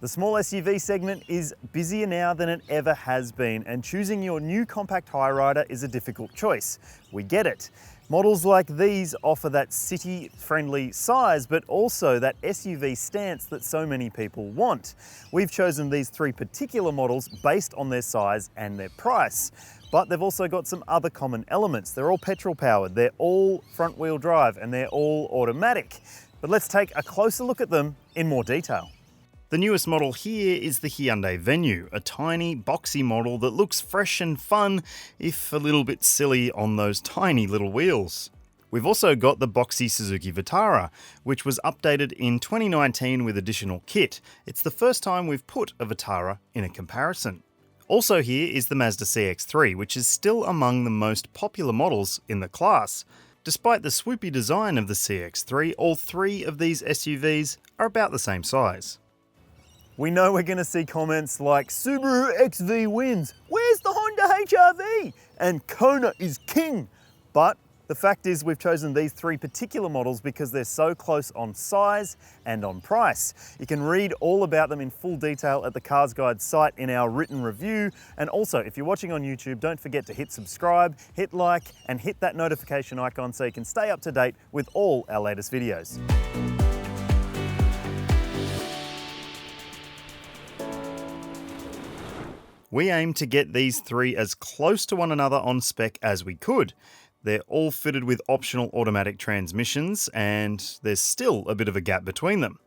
The small SUV segment is busier now than it ever has been, and choosing your new compact high-rider is a difficult choice. We get it. Models like these offer that city-friendly size, but also that SUV stance that so many people want. We've chosen these three particular models based on their size and their price. But they've also got some other common elements. They're all petrol powered, they're all front-wheel drive, and they're all automatic. But let's take a closer look at them in more detail. The newest model here is the Hyundai Venue, a tiny, boxy model that looks fresh and fun, if a little bit silly on those tiny little wheels. We've also got the boxy Suzuki Vitara, which was updated in 2019 with additional kit. It's the first time we've put a Vitara in a comparison. Also here is the Mazda CX-3, which is still among the most popular models in the class. Despite the swoopy design of the CX-3, all three of these SUVs are about the same size. We know we're going to see comments like Subaru XV wins, where's the Honda HR-V? And Kona is king. But the fact is we've chosen these three particular models because they're so close on size and on price. You can read all about them in full detail at the CarsGuide site in our written review. And also, if you're watching on YouTube, don't forget to hit subscribe, hit like, and hit that notification icon so you can stay up to date with all our latest videos. We aim to get these three as close to one another on spec as we could. They're all fitted with optional automatic transmissions, and there's still a bit of a gap between them.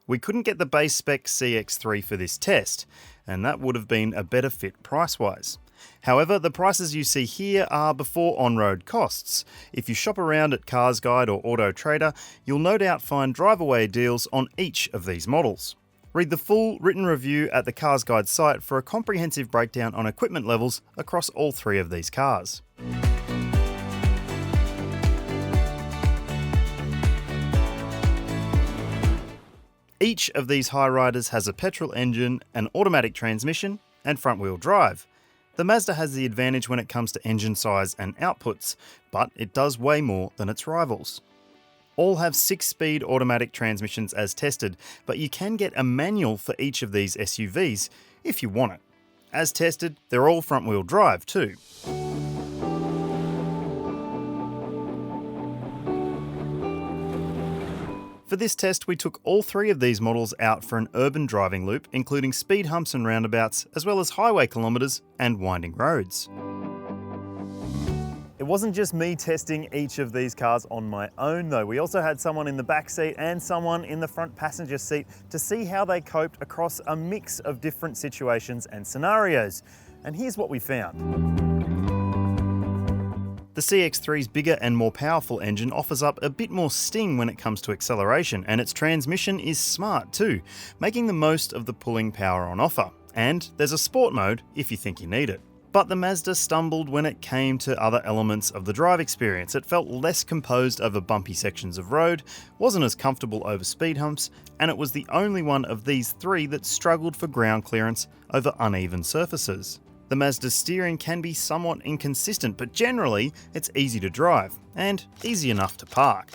We couldn't get the base spec CX-3 for this test, and that would have been a better fit price-wise. However, the prices you see here are before on-road costs. If you shop around at CarsGuide or Auto Trader, you'll no doubt find drive-away deals on each of these models. Read the full written review at the CarsGuide site for a comprehensive breakdown on equipment levels across all three of these cars. Each of these high riders has a petrol engine, an automatic transmission, and front-wheel drive. The Mazda has the advantage when it comes to engine size and outputs, but it does way more than its rivals. All have 6-speed automatic transmissions as tested, but you can get a manual for each of these SUVs if you want it. As tested, they're all front-wheel drive too. For this test, we took all three of these models out for an urban driving loop, including speed humps and roundabouts, as well as highway kilometres and winding roads. It wasn't just me testing each of these cars on my own though. We also had someone in the back seat and someone in the front passenger seat to see how they coped across a mix of different situations and scenarios. And here's what we found. The CX-3's bigger and more powerful engine offers up a bit more sting when it comes to acceleration, and its transmission is smart too, making the most of the pulling power on offer. And there's a sport mode if you think you need it. But the Mazda stumbled when it came to other elements of the drive experience. It felt less composed over bumpy sections of road, wasn't as comfortable over speed humps, and it was the only one of these three that struggled for ground clearance over uneven surfaces. The Mazda steering can be somewhat inconsistent, but generally it's easy to drive, and easy enough to park.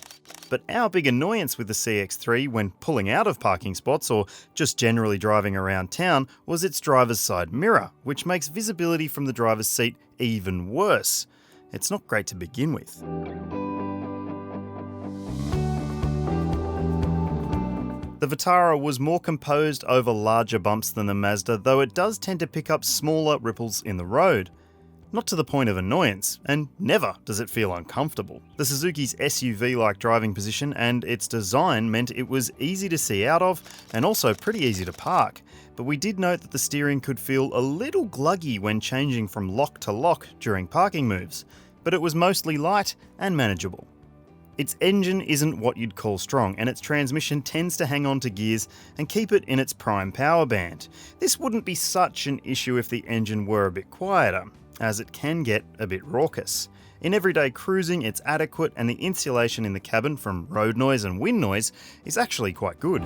But our big annoyance with the CX-3 when pulling out of parking spots or just generally driving around town was its driver's side mirror, which makes visibility from the driver's seat even worse. It's not great to begin with. The Vitara was more composed over larger bumps than the Mazda, though it does tend to pick up smaller ripples in the road. Not to the point of annoyance, and never does it feel uncomfortable. The Suzuki's SUV-like driving position and its design meant it was easy to see out of, and also pretty easy to park. But we did note that the steering could feel a little gluggy when changing from lock to lock during parking moves, but it was mostly light and manageable. Its engine isn't what you'd call strong, and its transmission tends to hang on to gears and keep it in its prime power band. This wouldn't be such an issue if the engine were a bit quieter, as it can get a bit raucous. In everyday cruising, it's adequate, and the insulation in the cabin from road noise and wind noise is actually quite good.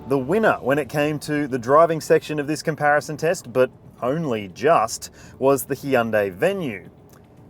The winner when it came to the driving section of this comparison test, but only just, was the Hyundai Venue.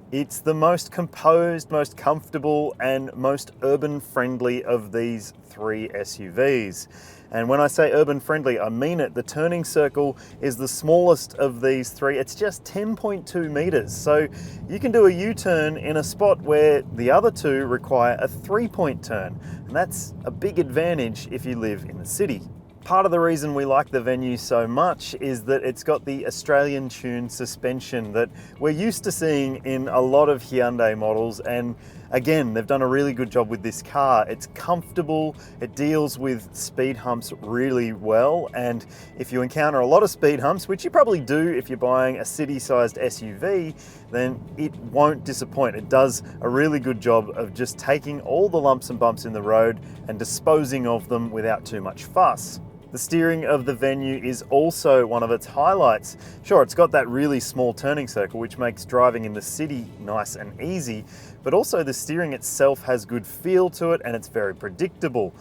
It's the most composed, most comfortable, and most urban friendly of these three SUVs. And when I say urban friendly, I mean it. The turning circle is the smallest of these three. It's just 10.2 meters. So you can do a U-turn in a spot where the other two require a 3-point turn. And that's a big advantage if you live in the city. Part of the reason we like the Venue so much is that it's got the Australian tuned suspension that we're used to seeing in a lot of Hyundai models, and again, they've done a really good job with this car. It's comfortable, it deals with speed humps really well, and if you encounter a lot of speed humps, which you probably do if you're buying a city-sized SUV, then it won't disappoint. It does a really good job of just taking all the lumps and bumps in the road and disposing of them without too much fuss. The steering of the Venue is also one of its highlights. Sure, it's got that really small turning circle, which makes driving in the city nice and easy, but also the steering itself has good feel to it and it's very predictable.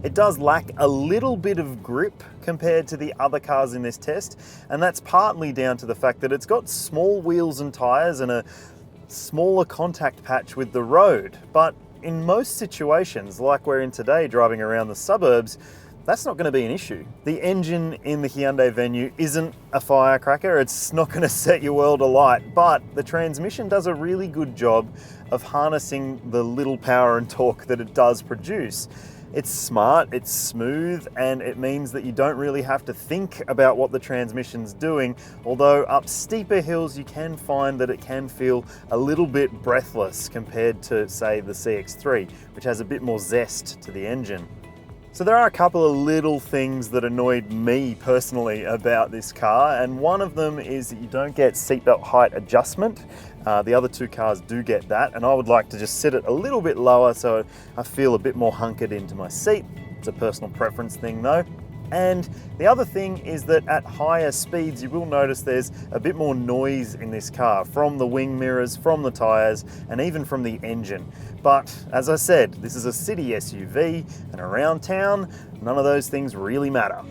It does lack a little bit of grip compared to the other cars in this test, and that's partly down to the fact that it's got small wheels and tires and a smaller contact patch with the road. But in most situations, like we're in today driving around the suburbs, that's not going to be an issue. The engine in the Hyundai Venue isn't a firecracker, it's not going to set your world alight, but the transmission does a really good job of harnessing the little power and torque that it does produce. It's smart, it's smooth, and it means that you don't really have to think about what the transmission's doing, although up steeper hills you can find that it can feel a little bit breathless compared to, say, the CX-3, which has a bit more zest to the engine. So there are a couple of little things that annoyed me personally about this car, and one of them is that you don't get seatbelt height adjustment. The other two cars do get that, and I would like to just sit it a little bit lower so I feel a bit more hunkered into my seat. It's a personal preference thing though. And the other thing is that at higher speeds, you will notice there's a bit more noise in this car from the wing mirrors, from the tires, and even from the engine. But as I said, this is a city SUV, and around town, none of those things really matter.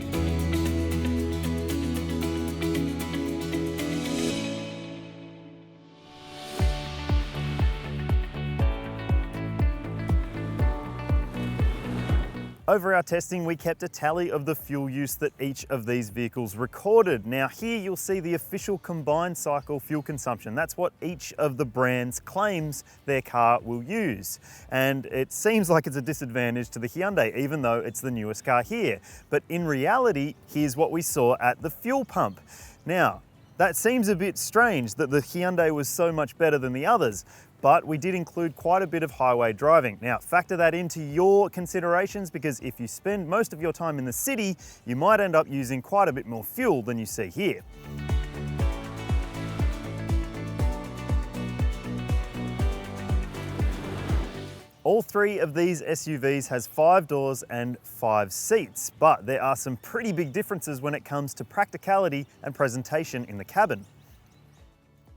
Over our testing, we kept a tally of the fuel use that each of these vehicles recorded. Now here you'll see the official combined cycle fuel consumption. That's what each of the brands claims their car will use. And it seems like it's a disadvantage to the Hyundai, even though it's the newest car here. But in reality, here's what we saw at the fuel pump. Now, that seems a bit strange that the Hyundai was so much better than the others, but we did include quite a bit of highway driving. Now, factor that into your considerations, because if you spend most of your time in the city, you might end up using quite a bit more fuel than you see here. All three of these SUVs has 5 doors and 5 seats, but there are some pretty big differences when it comes to practicality and presentation in the cabin.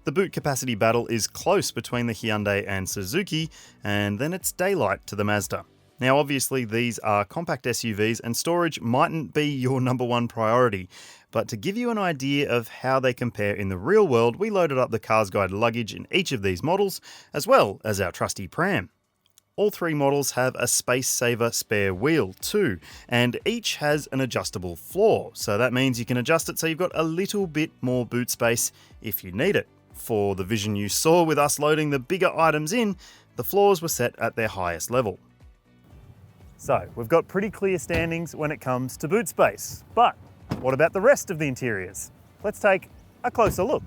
The boot capacity battle is close between the Hyundai and Suzuki, and then it's daylight to the Mazda. Now obviously these are compact SUVs and storage mightn't be your number one priority, but to give you an idea of how they compare in the real world, we loaded up the CarsGuide luggage in each of these models, as well as our trusty pram. All three models have a space saver spare wheel too, and each has an adjustable floor, so that means you can adjust it so you've got a little bit more boot space if you need it. For the vision you saw with us loading the bigger items in, the floors were set at their highest level. So we've got pretty clear standings when it comes to boot space, but what about the rest of the interiors? Let's take a closer look.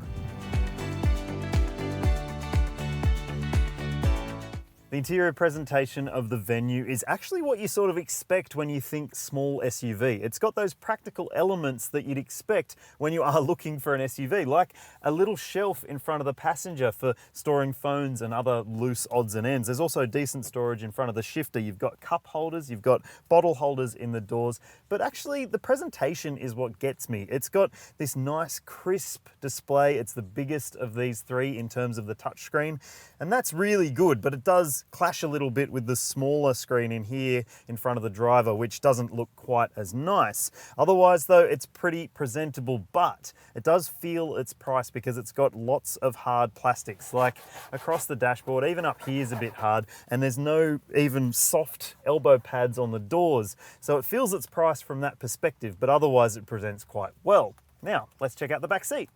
The interior presentation of the Venue is actually what you sort of expect when you think small SUV. It's got those practical elements that you'd expect when you are looking for an SUV, like a little shelf in front of the passenger for storing phones and other loose odds and ends. There's also decent storage in front of the shifter. You've got cup holders, you've got bottle holders in the doors, but actually the presentation is what gets me. It's got this nice crisp display. It's the biggest of these three in terms of the touchscreen, and that's really good, but it does clash a little bit with the smaller screen in here in front of the driver, which doesn't look quite as nice. Otherwise though, it's pretty presentable, but it does feel its price because it's got lots of hard plastics, like across the dashboard. Even up here is a bit hard, and there's no even soft elbow pads on the doors. So it feels its price from that perspective, but otherwise it presents quite well. Now, let's check out the back seat.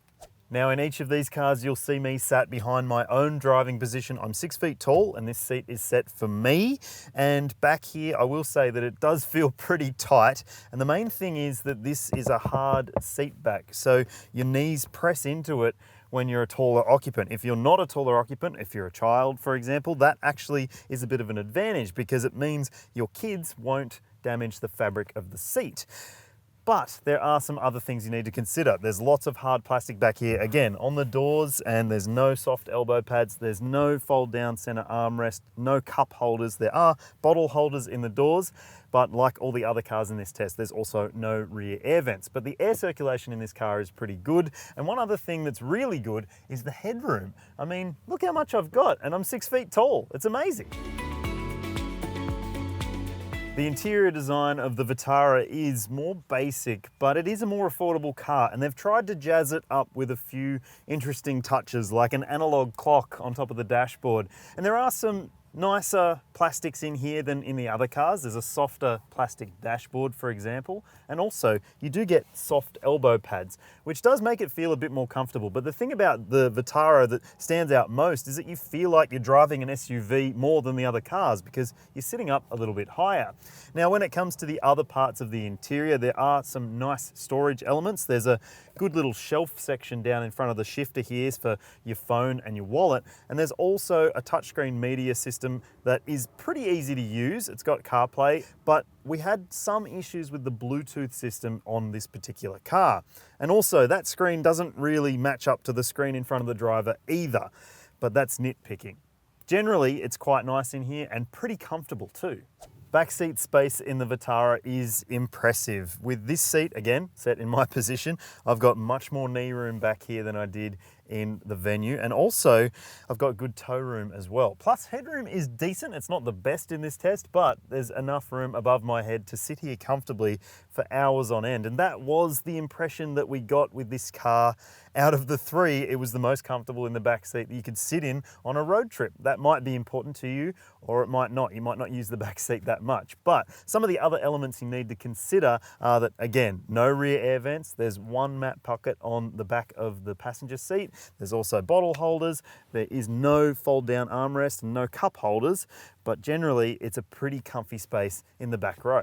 Now in each of these cars, you'll see me sat behind my own driving position. I'm 6 feet tall and this seat is set for me. And back here, I will say that it does feel pretty tight. And the main thing is that this is a hard seat back. So your knees press into it when you're a taller occupant. If you're not a taller occupant, if you're a child, for example, that actually is a bit of an advantage because it means your kids won't damage the fabric of the seat. But there are some other things you need to consider. There's lots of hard plastic back here, again, on the doors, and there's no soft elbow pads, there's no fold down center armrest, no cup holders. There are bottle holders in the doors, but like all the other cars in this test, there's also no rear air vents. But the air circulation in this car is pretty good. And one other thing that's really good is the headroom. I mean, look how much I've got, and I'm 6 feet tall. It's amazing. The interior design of the Vitara is more basic, but it is a more affordable car, and they've tried to jazz it up with a few interesting touches, like an analog clock on top of the dashboard. And there are some nicer plastics in here than in the other cars. There's a softer plastic dashboard, for example, and also you do get soft elbow pads, which does make it feel a bit more comfortable. But the thing about the Vitara that stands out most is that you feel like you're driving an SUV more than the other cars because you're sitting up a little bit higher. Now, when it comes to the other parts of the interior, there are some nice storage elements. There's a good little shelf section down in front of the shifter here for your phone and your wallet. And there's also a touchscreen media system that is pretty easy to use. It's got CarPlay, but we had some issues with the Bluetooth system on this particular car. And also that screen doesn't really match up to the screen in front of the driver either, but that's nitpicking. Generally, it's quite nice in here and pretty comfortable too. Backseat space in the Vitara is impressive. With this seat, again, set in my position, I've got much more knee room back here than I did in the Venue, and also I've got good toe room as well. Plus headroom is decent. It's not the best in this test, but there's enough room above my head to sit here comfortably for hours on end, and that was the impression that we got with this car. Out of the three, it was the most comfortable in the back seat that you could sit in on a road trip. That might be important to you, or it might not. You might not use the back seat that much. But some of the other elements you need to consider are that, again, no rear air vents. There's one mat pocket on the back of the passenger seat. There's also bottle holders. There is no fold down armrest and no cup holders, but generally it's a pretty comfy space in the back row.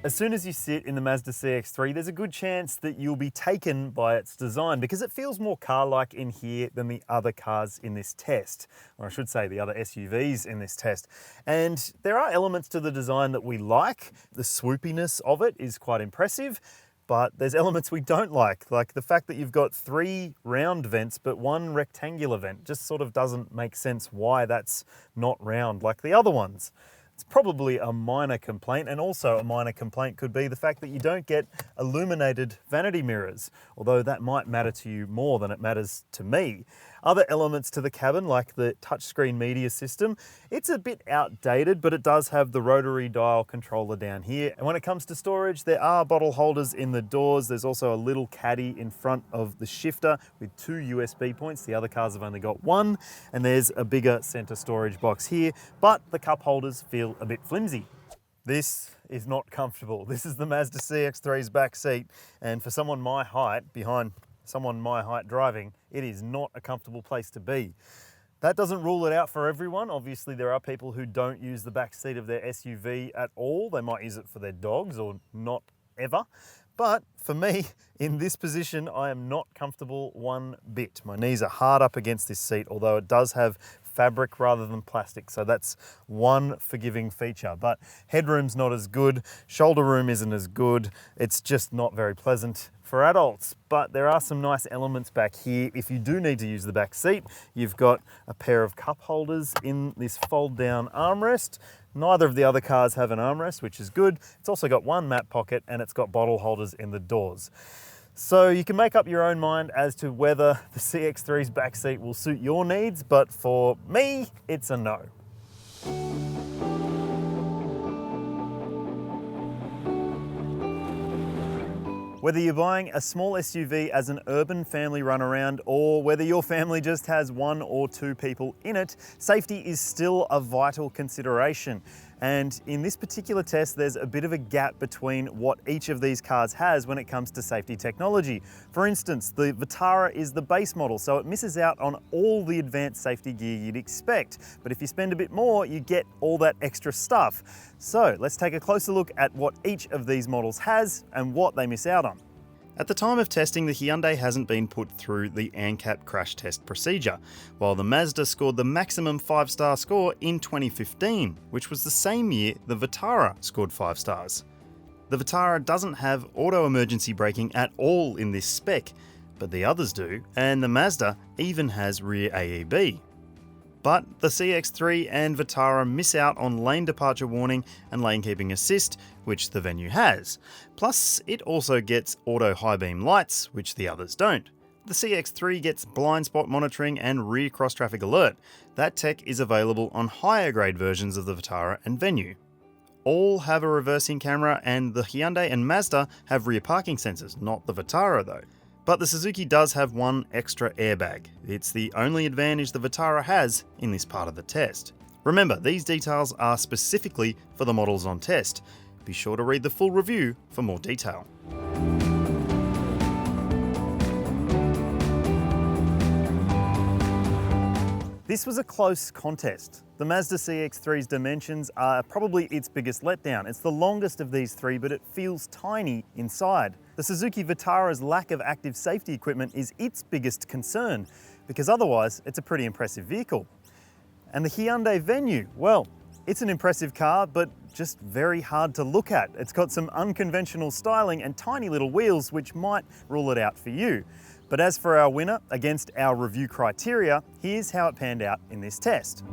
As soon as you sit in the Mazda CX-3, there's a good chance that you'll be taken by its design because it feels more car-like in here than the other cars in this test, or I should say the other SUVs in this test. And there are elements to the design that we like. The swoopiness of it is quite impressive, but there's elements we don't like the fact that you've got 3 round vents but 1 rectangular vent. Just sort of doesn't make sense why that's not round like the other ones. It's probably a minor complaint, and also a minor complaint could be the fact that you don't get illuminated vanity mirrors, although that might matter to you more than it matters to me. Other elements to the cabin, like the touchscreen media system, it's a bit outdated, but it does have the rotary dial controller down here. And when it comes to storage, there are bottle holders in the doors. There's also a little caddy in front of the shifter with 2 USB points. The other cars have only got 1, and there's a bigger center storage box here, but the cup holders feel a bit flimsy. This is not comfortable. This is the Mazda CX-3's back seat, and for someone my height, behind someone my height driving, it is not a comfortable place to be. That doesn't rule it out for everyone. Obviously, there are people who don't use the back seat of their SUV at all. They might use it for their dogs or not ever. But for me, in this position, I am not comfortable one bit. My knees are hard up against this seat, although it does have fabric rather than plastic, so that's one forgiving feature. But headroom's not as good, shoulder room isn't as good, it's just not very pleasant for adults. But there are some nice elements back here. If you do need to use the back seat, you've got a pair of cup holders in this fold down armrest. Neither of the other cars have an armrest, which is good. It's also got 1 mat pocket, and it's got bottle holders in the doors. So you can make up your own mind as to whether the CX-3's backseat will suit your needs, but for me, it's a no. Whether you're buying a small SUV as an urban family runaround or whether your family just has 1 or 2 people in it, safety is still a vital consideration. And in this particular test, there's a bit of a gap between what each of these cars has when it comes to safety technology. For instance, the Vitara is the base model, so it misses out on all the advanced safety gear you'd expect. But if you spend a bit more, you get all that extra stuff. So let's take a closer look at what each of these models has and what they miss out on. At the time of testing, the Hyundai hasn't been put through the ANCAP crash test procedure, while the Mazda scored the maximum 5-star score in 2015, which was the same year the Vitara scored 5 stars. The Vitara doesn't have auto emergency braking at all in this spec, but the others do, and the Mazda even has rear AEB. But the CX-3 and Vitara miss out on lane departure warning and lane keeping assist, which the Venue has. Plus, it also gets auto high beam lights, which the others don't. The CX-3 gets blind spot monitoring and rear cross traffic alert. That tech is available on higher grade versions of the Vitara and Venue. All have a reversing camera, and the Hyundai and Mazda have rear parking sensors, not the Vitara though. But the Suzuki does have one extra airbag. It's the only advantage the Vitara has in this part of the test. Remember, these details are specifically for the models on test. Be sure to read the full review for more detail. This was a close contest. The Mazda CX-3's dimensions are probably its biggest letdown. It's the longest of these 3, but it feels tiny inside. The Suzuki Vitara's lack of active safety equipment is its biggest concern, because otherwise it's a pretty impressive vehicle. And the Hyundai Venue, well, it's an impressive car, but just very hard to look at. It's got some unconventional styling and tiny little wheels, which might rule it out for you. But as for our winner, against our review criteria, here's how it panned out in this test.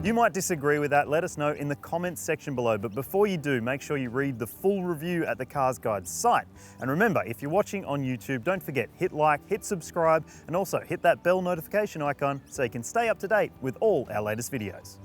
You might disagree with that, let us know in the comments section below, but before you do, make sure you read the full review at the CarsGuide site. And remember, if you're watching on YouTube, don't forget, hit like, hit subscribe, and also hit that bell notification icon so you can stay up to date with all our latest videos.